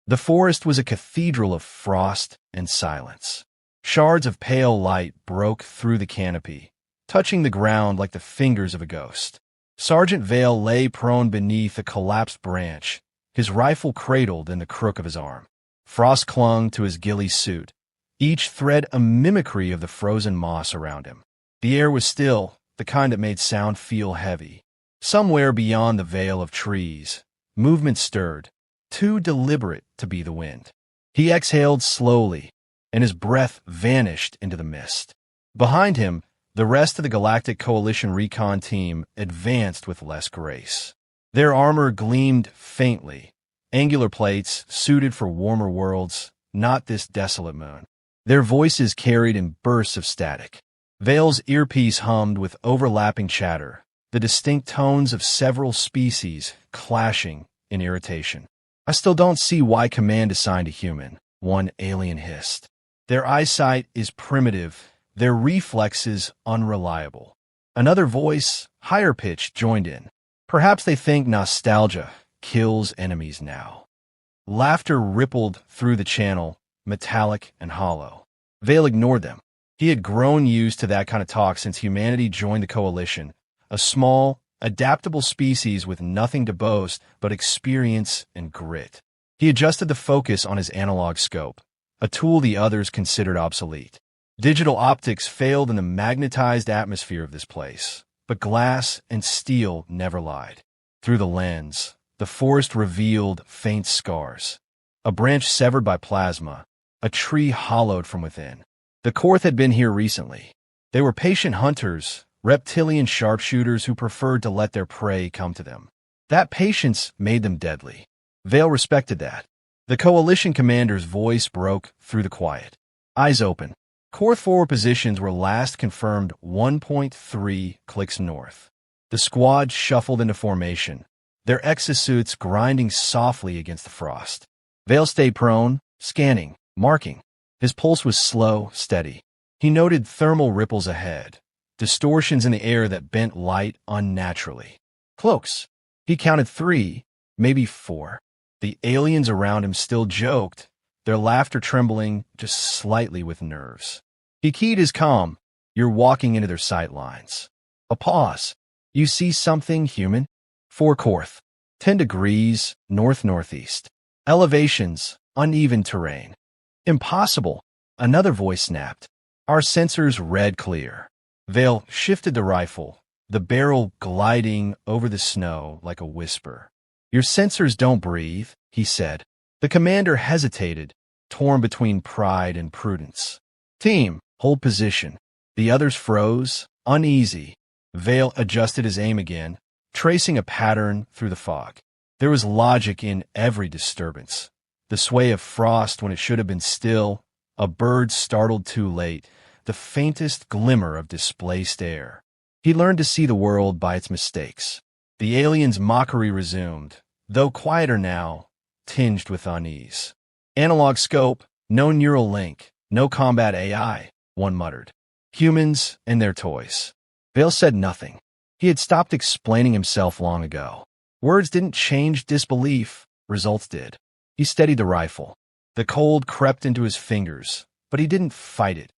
The forest was a cathedral of frost and silence. Shards of pale light broke through the canopy, touching the ground like the fingers of a ghost. Sergeant Vale lay prone beneath a collapsed branch, his rifle cradled in the crook of his arm. Frost clung to his ghillie suit, each thread a mimicry of the frozen moss around him. The air was still, the kind that made sound feel heavy. Somewhere beyond the veil of trees, movement stirred, too deliberate to be the wind. He exhaled slowly, and his breath vanished into the mist. Behind him, the rest of the Galactic Coalition recon team advanced with less grace. Their armor gleamed faintly, angular plates suited for warmer worlds, not this desolate moon. Their voices carried in bursts of static. Vale's earpiece hummed with overlapping chatter, the distinct tones of several species clashing in irritation. "I still don't see why command assigned a human," one alien hissed. "Their eyesight is primitive, their reflexes unreliable." Another voice, higher pitched, joined in. "Perhaps they think nostalgia kills enemies now." Laughter rippled through the channel, metallic and hollow. Vale ignored them. He had grown used to that kind of talk since humanity joined the Coalition, a small, adaptable species with nothing to boast but experience and grit. He adjusted the focus on his analog scope, a tool the others considered obsolete. Digital optics failed in the magnetized atmosphere of this place, but glass and steel never lied. Through the lens, the forest revealed faint scars. A branch severed by plasma, a tree hollowed from within. The Korth had been here recently. They were patient hunters, reptilian sharpshooters who preferred to let their prey come to them. That patience made them deadly. Vale respected that. The Coalition commander's voice broke through the quiet. Eyes open. Korth forward positions were last confirmed 1.3 clicks north. The squad shuffled into formation, their exosuits grinding softly against the frost. Vale stayed prone, scanning, marking. His pulse was slow, steady. He noted thermal ripples ahead, distortions in the air that bent light unnaturally. Cloaks. He counted 3, maybe 4. The aliens around him still joked, their laughter trembling just slightly with nerves. He keyed his comm. "You're walking into their sight lines." A pause. "You see something human?" 4 Korth. 10 degrees, north-northeast. Elevations, uneven terrain. "Impossible," another voice snapped. "Our sensors read clear." Vale shifted the rifle, the barrel gliding over the snow like a whisper. "Your sensors don't breathe," he said. The commander hesitated, torn between pride and prudence. "Team, hold position." The others froze, uneasy. Vale adjusted his aim again, tracing a pattern through the fog. There was logic in every disturbance. The sway of frost when it should have been still, a bird startled too late, the faintest glimmer of displaced air. He learned to see the world by its mistakes. The alien's mockery resumed, though quieter now, tinged with unease. "Analog scope, no neural link, no combat AI," one muttered. "Humans and their toys." Vale said nothing. He had stopped explaining himself long ago. Words didn't change disbelief, results did. He steadied the rifle. The cold crept into his fingers, but he didn't fight it.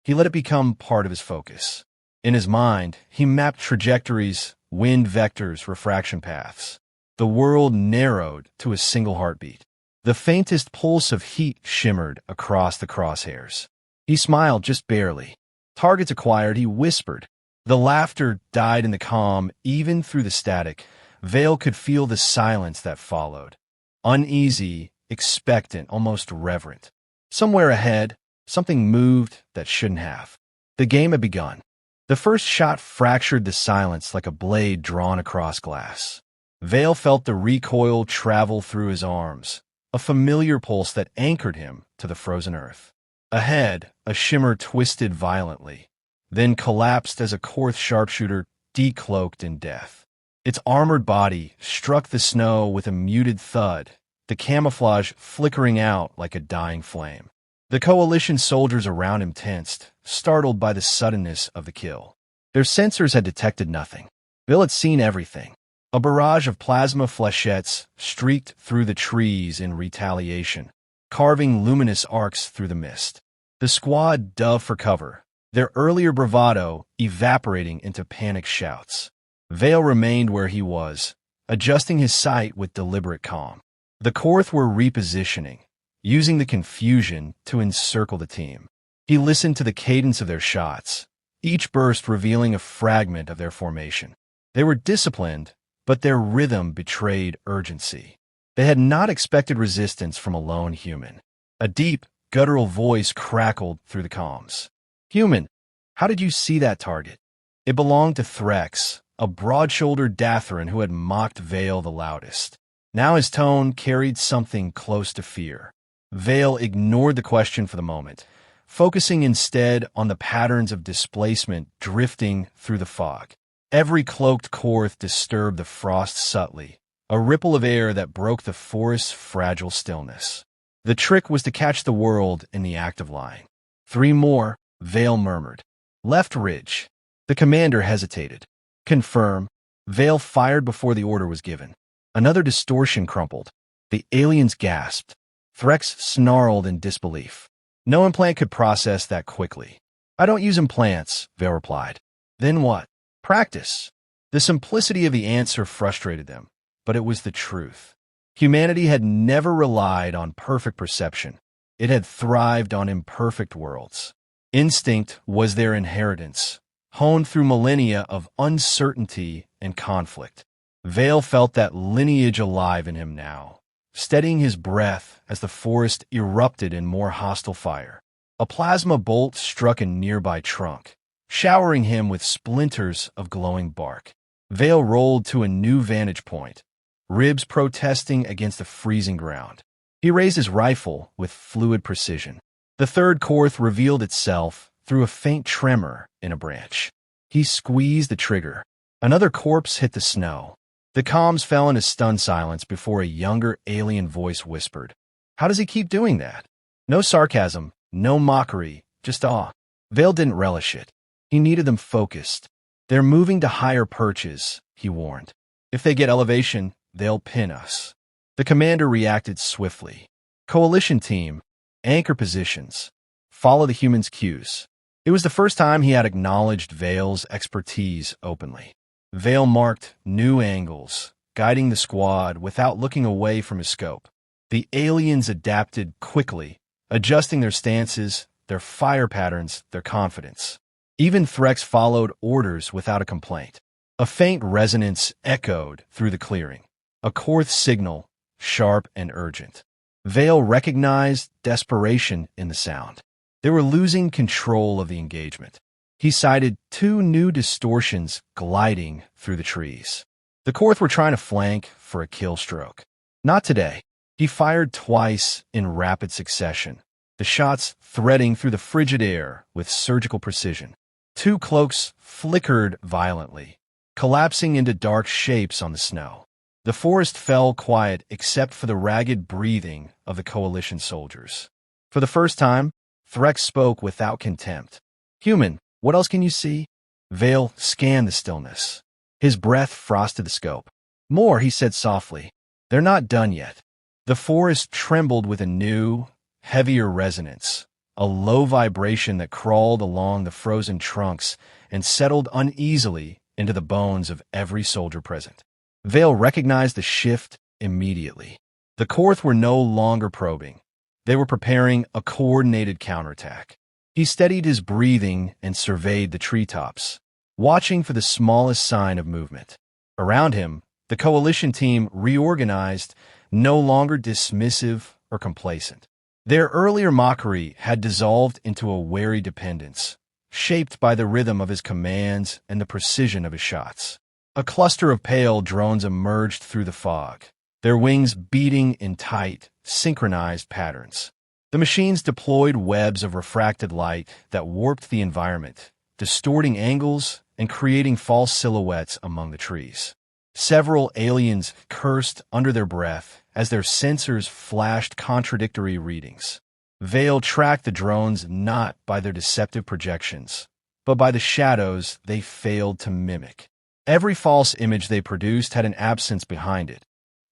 He let it become part of his focus. In his mind, he mapped trajectories, wind vectors, refraction paths. The world narrowed to a single heartbeat. The faintest pulse of heat shimmered across the crosshairs. He smiled just barely. Targets acquired, he whispered. The laughter died in the calm, even through the static. Vale could feel the silence that followed. Uneasy, expectant, almost reverent. Somewhere ahead, something moved that shouldn't have. The game had begun. The first shot fractured the silence like a blade drawn across glass. Vale felt the recoil travel through his arms, a familiar pulse that anchored him to the frozen earth. Ahead, a shimmer twisted violently, then collapsed as a Korth sharpshooter decloaked in death. Its armored body struck the snow with a muted thud, the camouflage flickering out like a dying flame. The Coalition soldiers around him tensed, startled by the suddenness of the kill. Their sensors had detected nothing. Vale had seen everything. A barrage of plasma flechettes streaked through the trees in retaliation, carving luminous arcs through the mist. The squad dove for cover, their earlier bravado evaporating into panicked shouts. Vale remained where he was, adjusting his sight with deliberate calm. The Korth were repositioning, using the confusion to encircle the team. He listened to the cadence of their shots, each burst revealing a fragment of their formation. They were disciplined, but their rhythm betrayed urgency. They had not expected resistance from a lone human. A deep, guttural voice crackled through the comms. "Human, how did you see that target?" It belonged to Threx, a broad-shouldered Datharan who had mocked Vale the loudest. Now his tone carried something close to fear. Vale ignored the question for the moment, focusing instead on the patterns of displacement drifting through the fog. Every cloaked Korth disturbed the frost subtly, a ripple of air that broke the forest's fragile stillness. The trick was to catch the world in the act of lying. "3 more," Vale murmured. "Left ridge." The commander hesitated. "Confirm." Vale fired before the order was given. Another distortion crumpled. The aliens gasped. Threx snarled in disbelief. "No implant could process that quickly." "I don't use implants," Vale replied. "Then what?" "Practice." The simplicity of the answer frustrated them, but it was the truth. Humanity had never relied on perfect perception. It had thrived on imperfect worlds. Instinct was their inheritance, honed through millennia of uncertainty and conflict. Vale felt that lineage alive in him now, steadying his breath as the forest erupted in more hostile fire. A plasma bolt struck a nearby trunk, showering him with splinters of glowing bark. Vale rolled to a new vantage point, ribs protesting against the freezing ground. He raised his rifle with fluid precision. The third Korth revealed itself through a faint tremor in a branch. He squeezed the trigger. Another corpse hit the snow. The comms fell into stunned silence before a younger alien voice whispered, "How does he keep doing that?" No sarcasm, no mockery, just awe. Vale didn't relish it. He needed them focused. "They're moving to higher perches," he warned. "If they get elevation, they'll pin us." The commander reacted swiftly. "Coalition team, anchor positions. Follow the humans' cues." It was the first time he had acknowledged Vale's expertise openly. Vale marked new angles, guiding the squad without looking away from his scope. The aliens adapted quickly, adjusting their stances, their fire patterns, their confidence. Even Threx followed orders without a complaint. A faint resonance echoed through the clearing, a Korth signal, sharp and urgent. Vale recognized desperation in the sound. They were losing control of the engagement. He sighted 2 new distortions gliding through the trees. The Korth were trying to flank for a kill stroke. Not today. He fired twice in rapid succession, the shots threading through the frigid air with surgical precision. 2 cloaks flickered violently, collapsing into dark shapes on the snow. The forest fell quiet except for the ragged breathing of the coalition soldiers. For the first time, Threx spoke without contempt. "Human, what else can you see?" Vale scanned the stillness. His breath frosted the scope. "More," he said softly. "They're not done yet." The forest trembled with a new, heavier resonance, a low vibration that crawled along the frozen trunks and settled uneasily into the bones of every soldier present. Vale recognized the shift immediately. The Korth were no longer probing. They were preparing a coordinated counterattack. He steadied his breathing and surveyed the treetops, watching for the smallest sign of movement. Around him, the coalition team reorganized, no longer dismissive or complacent. Their earlier mockery had dissolved into a wary dependence, shaped by the rhythm of his commands and the precision of his shots. A cluster of pale drones emerged through the fog, their wings beating in tight, synchronized patterns. The machines deployed webs of refracted light that warped the environment, distorting angles and creating false silhouettes among the trees. Several aliens cursed under their breath as their sensors flashed contradictory readings. Vale tracked the drones not by their deceptive projections, but by the shadows they failed to mimic. Every false image they produced had an absence behind it,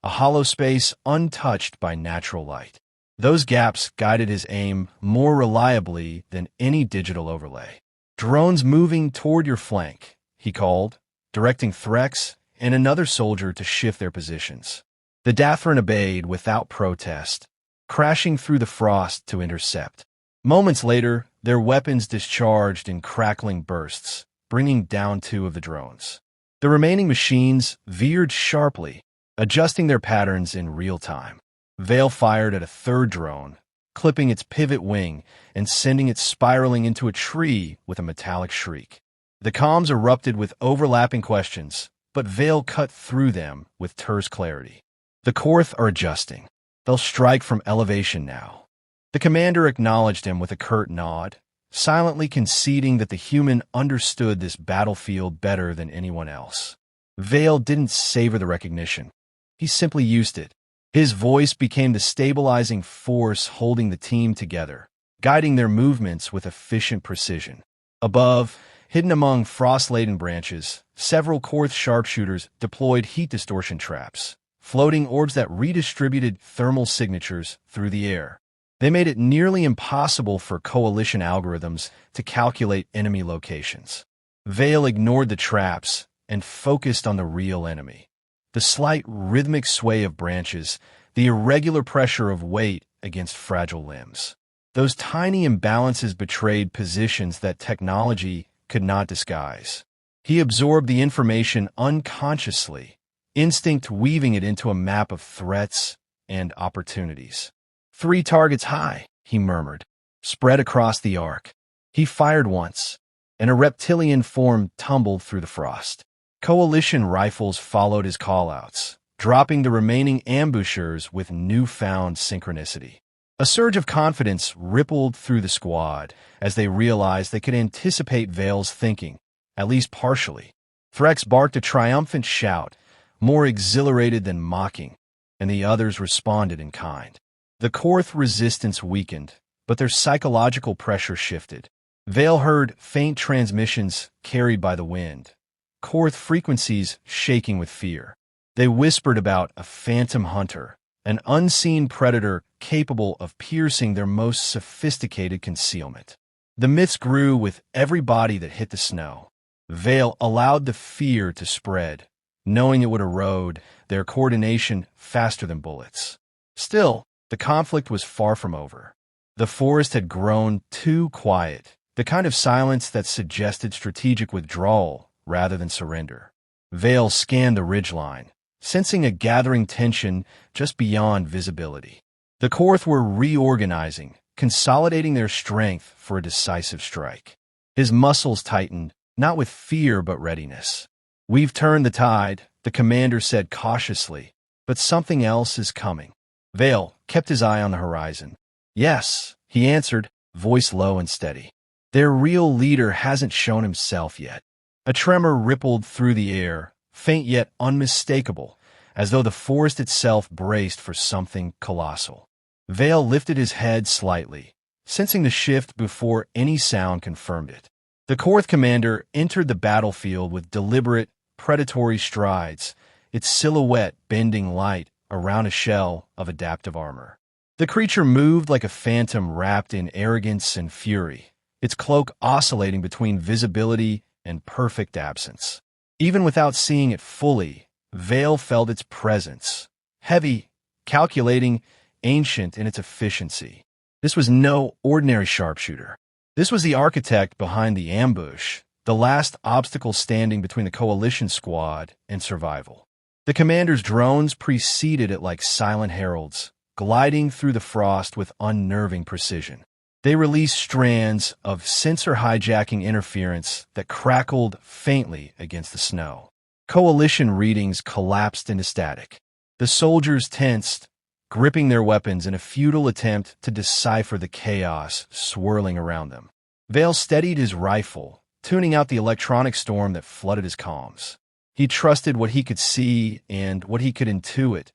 a hollow space untouched by natural light. Those gaps guided his aim more reliably than any digital overlay. "Drones moving toward your flank," he called, directing Threx and another soldier to shift their positions. The Dathran obeyed without protest, crashing through the frost to intercept. Moments later, their weapons discharged in crackling bursts, bringing down 2 of the drones. The remaining machines veered sharply, adjusting their patterns in real time. Vale fired at a 3rd drone, clipping its pivot wing and sending it spiraling into a tree with a metallic shriek. The comms erupted with overlapping questions, but Vale cut through them with terse clarity. "The Korth are adjusting. They'll strike from elevation now." The commander acknowledged him with a curt nod, silently conceding that the human understood this battlefield better than anyone else. Vale didn't savor the recognition. He simply used it. His voice became the stabilizing force holding the team together, guiding their movements with efficient precision. Above, hidden among frost-laden branches, several Korth sharpshooters deployed heat distortion traps, floating orbs that redistributed thermal signatures through the air. They made it nearly impossible for Coalition algorithms to calculate enemy locations. Vale ignored the traps and focused on the real enemy. The slight rhythmic sway of branches, the irregular pressure of weight against fragile limbs. Those tiny imbalances betrayed positions that technology could not disguise. He absorbed the information unconsciously, instinct weaving it into a map of threats and opportunities. 3 targets high, he murmured, spread across the arc. He fired once, and a reptilian form tumbled through the frost. Coalition rifles followed his callouts, dropping the remaining ambushers with newfound synchronicity. A surge of confidence rippled through the squad as they realized they could anticipate Vale's thinking, at least partially. Threx barked a triumphant shout, more exhilarated than mocking, and the others responded in kind. The Korth resistance weakened, but their psychological pressure shifted. Vale heard faint transmissions carried by the wind, Korth frequencies shaking with fear. They whispered about a phantom hunter, an unseen predator capable of piercing their most sophisticated concealment. The myths grew with every body that hit the snow. Vale allowed the fear to spread, knowing it would erode their coordination faster than bullets. Still, the conflict was far from over. The forest had grown too quiet, the kind of silence that suggested strategic withdrawal rather than surrender. Vale scanned the ridgeline, sensing a gathering tension just beyond visibility. The Korth were reorganizing, consolidating their strength for a decisive strike. His muscles tightened, not with fear but readiness. "We've turned the tide," the commander said cautiously, "but something else is coming." Vale kept his eye on the horizon. "Yes," he answered, voice low and steady. "Their real leader hasn't shown himself yet." A tremor rippled through the air, faint yet unmistakable, as though the forest itself braced for something colossal. Vale lifted his head slightly, sensing the shift before any sound confirmed it. The Korth commander entered the battlefield with deliberate, predatory strides, its silhouette bending light around a shell of adaptive armor. The creature moved like a phantom wrapped in arrogance and fury, its cloak oscillating between visibility and perfect absence. Even without seeing it fully, Vale felt its presence, heavy, calculating, ancient in its efficiency. This was no ordinary sharpshooter. This was the architect behind the ambush, the last obstacle standing between the Coalition squad and survival. The commander's drones preceded it like silent heralds, gliding through the frost with unnerving precision. They released strands of sensor hijacking interference that crackled faintly against the snow. Coalition readings collapsed into static. The soldiers tensed, gripping their weapons in a futile attempt to decipher the chaos swirling around them. Vale steadied his rifle, tuning out the electronic storm that flooded his comms. He trusted what he could see and what he could intuit.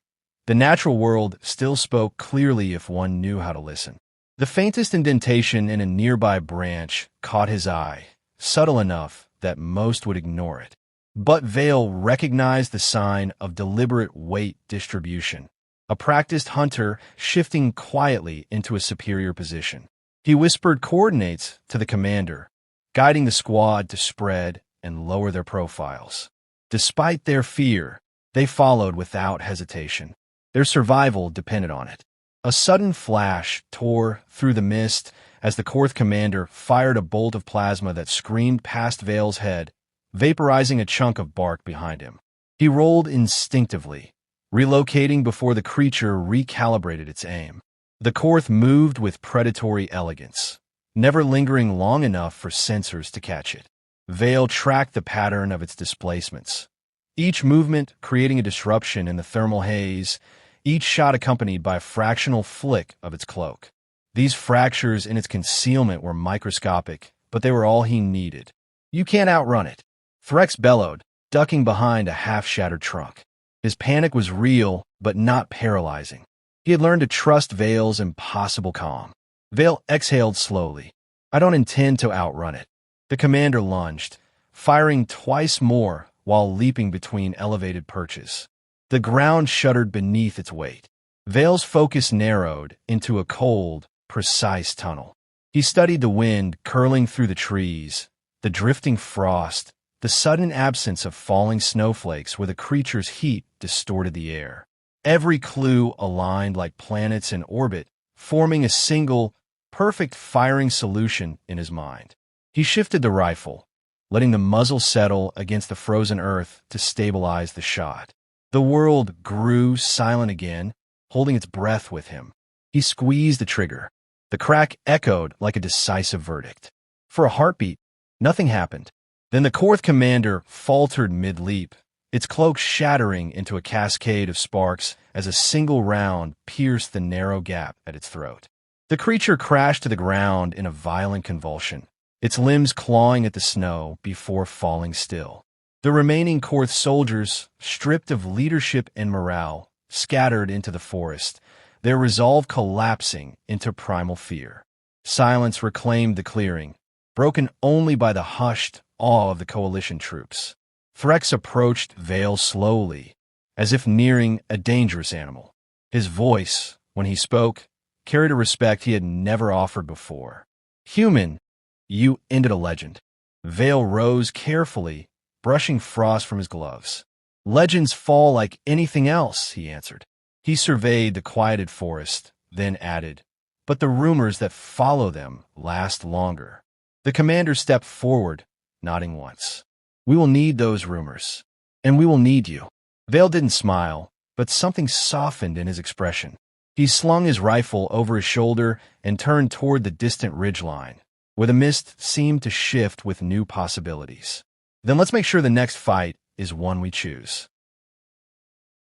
The natural world still spoke clearly if one knew how to listen. The faintest indentation in a nearby branch caught his eye, subtle enough that most would ignore it. But Vale recognized the sign of deliberate weight distribution, a practiced hunter shifting quietly into a superior position. He whispered coordinates to the commander, guiding the squad to spread and lower their profiles. Despite their fear, they followed without hesitation. Their survival depended on it. A sudden flash tore through the mist as the Korth commander fired a bolt of plasma that screamed past Vale's head, vaporizing a chunk of bark behind him. He rolled instinctively, relocating before the creature recalibrated its aim. The Korth moved with predatory elegance, never lingering long enough for sensors to catch it. Vale tracked the pattern of its displacements, each movement creating a disruption in the thermal haze, each shot accompanied by a fractional flick of its cloak. These fractures in its concealment were microscopic, but they were all he needed. "You can't outrun it," Threx bellowed, ducking behind a half-shattered trunk. His panic was real, but not paralyzing. He had learned to trust Vale's impossible calm. Vale exhaled slowly. "I don't intend to outrun it." The commander lunged, firing twice more while leaping between elevated perches. The ground shuddered beneath its weight. Vale's focus narrowed into a cold, precise tunnel. He studied the wind curling through the trees, the drifting frost, the sudden absence of falling snowflakes where the creature's heat distorted the air. Every clue aligned like planets in orbit, forming a single, perfect firing solution in his mind. He shifted the rifle, letting the muzzle settle against the frozen earth to stabilize the shot. The world grew silent again, holding its breath with him. He squeezed the trigger. The crack echoed like a decisive verdict. For a heartbeat, nothing happened. Then the Korth commander faltered mid-leap, its cloak shattering into a cascade of sparks as a single round pierced the narrow gap at its throat. The creature crashed to the ground in a violent convulsion, its limbs clawing at the snow before falling still. The remaining Korth soldiers, stripped of leadership and morale, scattered into the forest, their resolve collapsing into primal fear. Silence reclaimed the clearing, broken only by the hushed awe of the coalition troops. Threx approached Vale slowly, as if nearing a dangerous animal. His voice, when he spoke, carried a respect he had never offered before. "Human, you ended a legend." Vale rose carefully, brushing frost from his gloves. "Legends fall like anything else," he answered. He surveyed the quieted forest, then added, "But the rumors that follow them last longer." The commander stepped forward, nodding once. "We will need those rumors, and we will need you." Vale didn't smile, but something softened in his expression. He slung his rifle over his shoulder and turned toward the distant ridgeline, where the mist seemed to shift with new possibilities. "Then let's make sure the next fight is one we choose."